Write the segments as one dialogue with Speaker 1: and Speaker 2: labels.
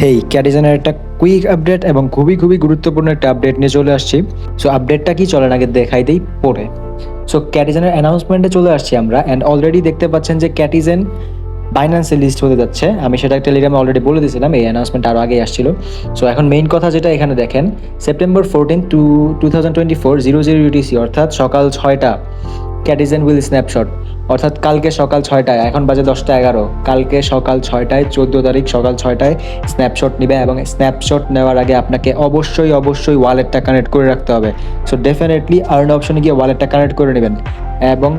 Speaker 1: হেই ক্যাটিজেনের একটা quick update এবং খুবই গুরুত্বপূর্ণ একটা আপডেট নিয়ে চলে আসছি। সো আপডেটটা কি চলেন আগে দেখাই দেই পরে। সো ক্যাটিজেনের অ্যানাউন্সমেন্টে চলে আসছি আমরা, অ্যান্ড অলরেডি দেখতে পাচ্ছেন যে ক্যাটিজেন বাইন্যান্সে লিস্ট হতে যাচ্ছে। আমি সেটা টেলিগ্রামে অলরেডি বলে দিয়েছিলাম, এই অ্যানাউন্সমেন্ট আরও আগেই আসছিল। সো এখন মেইন কথা যেটা এখানে দেখেন, সেপ্টেম্বর 14 2024 00 UTC অর্থাৎ সকাল 6টা ক্যাটিজেন উইল স্ন্যাপশট, অর্থাৎ কালকে সকাল 6টায়, এখন বাজে 10টা 11, কালকে সকাল 6টায় 14 তারিখ সকাল 6টায় স্ন্যাপশট নেবে। এবং স্ন্যাপশট নেওয়ার আগে আপনাকে অবশ্যই ওয়ালেটটা কানেক্ট করে রাখতে হবে। সো ডেফিনেটলি আর্ন অপশনে গিয়ে ওয়ালেটটা কানেক্ট করে নেবেন। এবং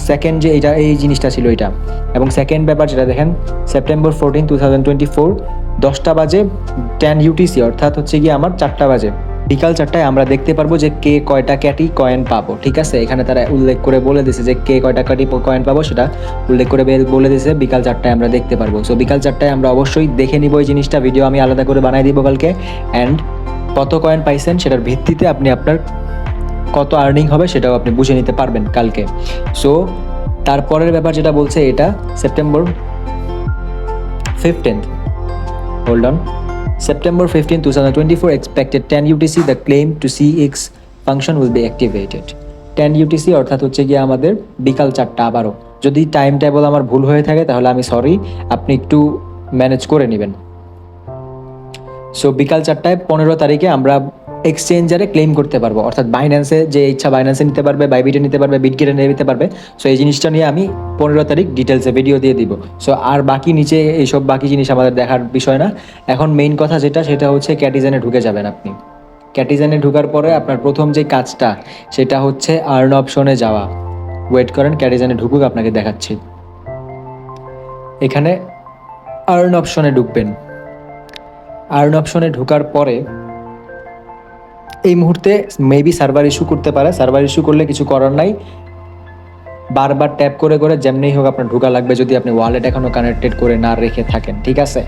Speaker 1: সেকেন্ড যে এই জিনিসটা ছিল এটা, এবং সেকেন্ড ব্যাপার যেটা দেখেন, সেপ্টেম্বর 14 2024 10টা বাজে 10 UTC অর্থাৎ হচ্ছে গিয়ে আমার 4টা বাজে, বিকাল 4টায় আমরা দেখতে পারবো যে কে কয়টা ক্যাটি কয়েন পাবো। ঠিক আছে, এখানে তারা উল্লেখ করে বলে দিয়েছে যে কে কয়টা ক্যাটি কয়েন পাবো, সেটা উল্লেখ করে বলে দিয়েছে বিকাল 4টায় আমরা দেখতে পারবো। সো বিকাল 4টায় আমরা অবশ্যই দেখে নিব এই জিনিসটা, ভিডিও আমি আলাদা করে বানাই দিব কালকে। অ্যান্ড কত কয়েন পাইছেন সেটার ভিত্তিতে আপনি আপনার কত আর্নিং হবে সেটাও আপনি বুঝে নিতে পারবেন কালকে। সো তারপরের ব্যাপার যেটা বলছে, এটা September 15th, hold on, September 15, 2024 expected 10 UTC the claim to CX function will be activated. 10 UTC অর্থাৎ হচ্ছে গিয়ে আমাদের বিকাল 4টা। আবারও যদি টাইম টেবল আমার ভুল হয়ে থাকে তাহলে আমি সরি, আপনি একটু ম্যানেজ করে নেবেন। সো বিকাল 4টায় 15 তারিখে আমরা এক্সচেঞ্জারে ক্লেম করতে পারবো, অর্থাৎ বাইন্যান্সে যে ইচ্ছা বাইন্যান্সে নিতে পারবে, বাইবিটে নিতে পারবে, বিটগেটে নিতে পারবে। সো এই জিনিসটা নিয়ে আমি 15 তারিখ ডিটেলসে ভিডিও দিয়ে দিব। সো আর বাকি নিচে এইসব বাকি জিনিস আমাদের দেখার বিষয় না। এখন মেইন কথা যেটা, সেটা হচ্ছে ক্যাটিজেনে ঢুকে যাবেন আপনি। ক্যাটিজেনে ঢুকার পরে আপনার প্রথম যে কাজটা সেটা হচ্ছে আর্ন অপশনে যাওয়া। ওয়েট করেন, ক্যাটিজেনে ঢুকুক, আপনাকে দেখাচ্ছি। এখানে আর্ন অপশনে ঢুকবেন। আর্ন অপশনে ঢোকার পরে এই মুহূর্তে মেবি সার্ভার ইস্যু করতে পারে। সার্ভার ইস্যু করলে কিছু করার নাই, বারবার ট্যাপ করে যেমনি হোক আপনার ঢোকা লাগবে, যদি আপনি ওয়ালেট এখনো কানেক্টেড করে না রেখে থাকেন। ঠিক আছে,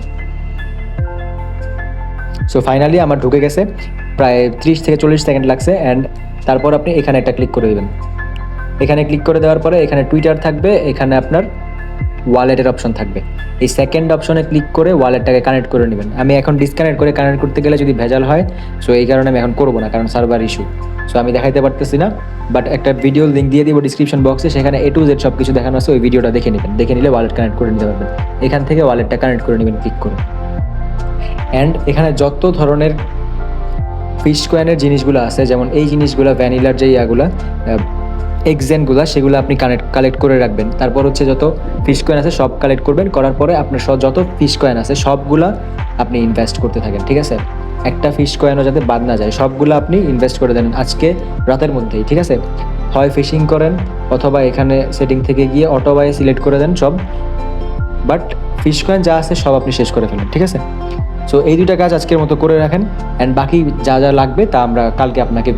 Speaker 1: সো ফাইনালি আমার ঢুকে গেছে, প্রায় 30 থেকে 40 সেকেন্ড লাগছে। অ্যান্ড তারপর আপনি এখানে একটা ক্লিক করে দেবেন। এখানে ক্লিক করে দেওয়ার পরে এখানে টুইটার থাকবে, এখানে আপনার ওয়ালেটের অপশন থাকবে। এই সেকেন্ড অপশনে ক্লিক করে ওয়ালেটটাকে কানেক্ট করে নেবেন। আমি এখন ডিসকানেক্ট করে কানেক্ট করতে গেলে যদি ভেজাল হয়, সো এই কারণে আমি এখন করবো না, কারণ সার্ভার ইস্যু। সো আমি দেখাইতে পারতেছি না, বাট একটা ভিডিও লিঙ্ক দিয়ে দিব ডিসক্রিপশন বক্সে, সেখানে A to Z সব কিছু দেখানো আছে, ওই ভিডিওটা দেখে নেবেন। দেখে নিলে ওয়ালেট কানেক্ট করে নিতে পারবেন। এখান থেকে ওয়ালেটটা কানেক্ট করে নেবেন ক্লিক করে। অ্যান্ড এখানে যত ধরনের ফিশ কয়েনের জিনিসগুলো আছে, যেমন এই জিনিসগুলো ভ্যানিলার যে ইয়াগুলো এক্সেনগুলো, সেগুলো আপনি কালেক্ট করে রাখবেন। তারপর হচ্ছে যত ফিশ কয়েন আছে সব কালেক্ট করবেন, করার পরে আপনার যত ফিশ কয়েন আছে সবগুলা আপনি ইনভেস্ট করতে থাকেন। ঠিক আছে, একটা ফিশ কয়েনও যাতে বাদ না যায়, সবগুলো আপনি ইনভেস্ট করে দেন আজকে রাতের মধ্যেই। ঠিক আছে, হয় ফিশিং করেন অথবা এখানে সেটিং থেকে গিয়ে অটো বাই সিলেক্ট করে দেন সব, বাট ফিশ কয়েন যা আছে সব আপনি শেষ করে ফেলেন। ঠিক আছে, সো এই দুইটা কাজ আজকের মতো করে রাখেন। অ্যান্ড বাকি যা যা লাগবে তা আমরা কালকে আপনাকে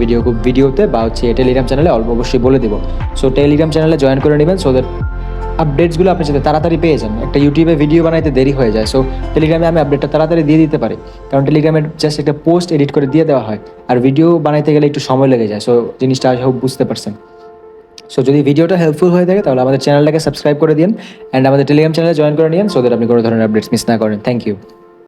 Speaker 1: ভিডিওতে বা হচ্ছে টেলিগ্রাম চ্যানেলে অবশ্যই বলে দেবো। সো টেলিগ্রাম চ্যানেলে জয়েন করে নেবেন, সো দ্যাট আপডেটসগুলো আপনি যাতে তাড়াতাড়ি পেয়ে যান। একটা ইউটিউবে ভিডিও বানাইতে দেরি হয়ে যায়, সো টেলিগ্রামে আমি আপডেটটা তাড়াতাড়ি দিয়ে দিতে পারি, কারণ টেলিগ্রামের জাস্ট একটা পোস্ট এডিট করে দিয়ে দেওয়া হয়, আর ভিডিও বানাইতে গেলে একটু সময় লেগে যায়। সো জিনিসটা সব বুঝতে পারছেন। সো যদি ভিডিওটা হেল্পফুল হয়ে থাকে তাহলে আমাদের চ্যানেলটাকে সাবস্ক্রাইব করে দিন, অ্যান্ড আমাদের টেলিগ্রাম চ্যানেলে জয়েন করে নিন, সো দ্যাট আপনি কোনো ধরনের আপডেটস মিস না করেন। Thank you.